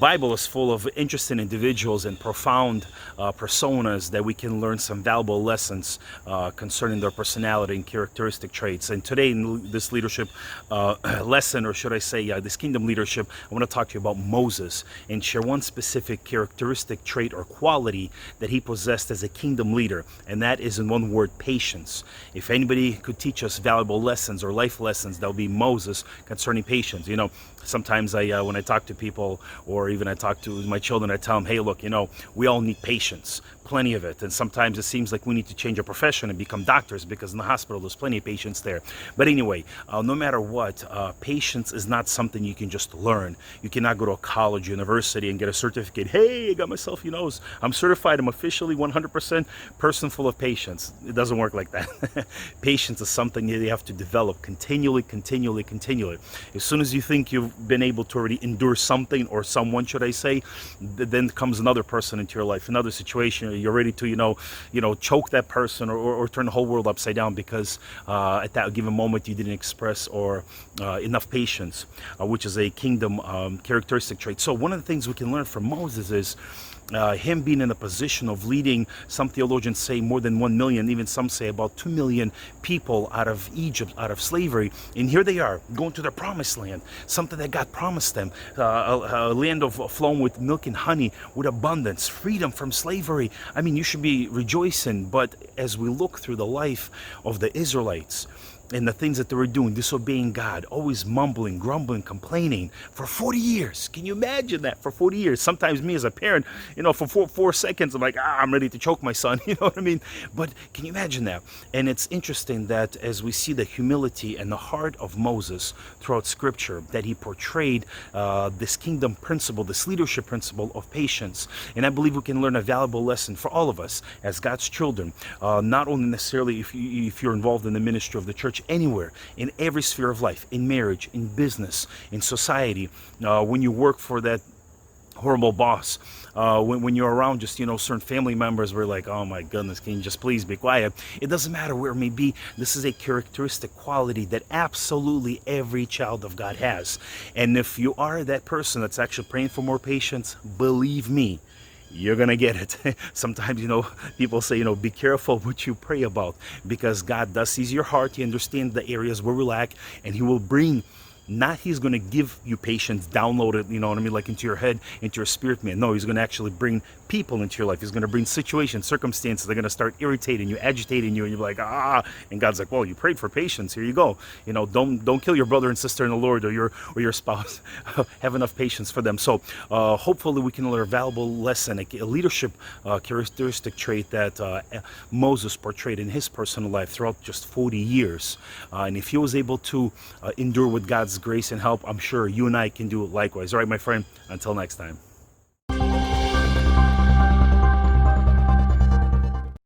Bible is full of interesting individuals and profound personas that we can learn some valuable lessons concerning their personality and characteristic traits. And today in this leadership lesson, or should I say this kingdom leadership, I want to talk to you about Moses and share one specific characteristic trait or quality that he possessed as a kingdom leader, and that is in one word: patience. If anybody could teach us valuable lessons or life lessons, that would be Moses concerning patience. You know, sometimes when I talk to people, or even I talk to my children, I tell them, hey, look, we all need patience, plenty of it. And sometimes it seems like we need to change our profession and become doctors, because in the hospital there's plenty of patience there. But anyway, no matter what, patience is not something you can just learn. You cannot go to a college, university and get a certificate. Hey, I got myself, I'm certified, I'm officially 100% person full of patience. It doesn't work like that. Patience is something that you have to develop continually. As soon as you think you've been able to already endure something, or someone, should I say, then comes another person into your life, another situation. You're ready to, choke that person, or turn the whole world upside down, because at that given moment you didn't express enough patience, which is a kingdom characteristic trait. So one of the things we can learn from Moses is him being in a position of leading, some theologians say more than 1 million, even some say about 2 million people out of Egypt, out of slavery. And here they are going to their promised land, something that God promised them, a land of flowing with milk and honey, with abundance, freedom from slavery. I mean, you should be rejoicing. But as we look through the life of the Israelites and the things that they were doing, disobeying God, always mumbling, grumbling, complaining for 40 years. Can you imagine that? For 40 years. Sometimes me as a parent, for four seconds, I'm like, I'm ready to choke my son. You know what I mean? But can you imagine that? And it's interesting that as we see the humility and the heart of Moses throughout Scripture, that he portrayed this kingdom principle, this leadership principle of patience. And I believe we can learn a valuable lesson for all of us as God's children, not only necessarily if you're involved in the ministry of the church, anywhere, in every sphere of life, in marriage, in business, in society, when you work for that horrible boss, when you're around just certain family members, we're like, oh my goodness, can you just please be quiet? It doesn't matter where it may be. This is a characteristic quality that absolutely every child of God has. And if you are that person that's actually praying for more patience, believe me, you're gonna get it. Sometimes, people say, be careful what you pray about, because God does see your heart. He understands the areas where we lack, and he will bring, not he's going to give you patience, download it, like into your head, into your spirit, man. No, he's going to actually bring people into your life. He's going to bring situations, circumstances. They're going to start irritating you, agitating you, and you're like, and God's like, well, you prayed for patience. Here you go. Don't kill your brother and sister in the Lord, or your spouse. Have enough patience for them. So hopefully we can learn a valuable lesson, a leadership characteristic trait that Moses portrayed in his personal life throughout just 40 years. And if he was able to endure with God's grace and help, I'm sure you and I can do it likewise. All right, my friend, until next time.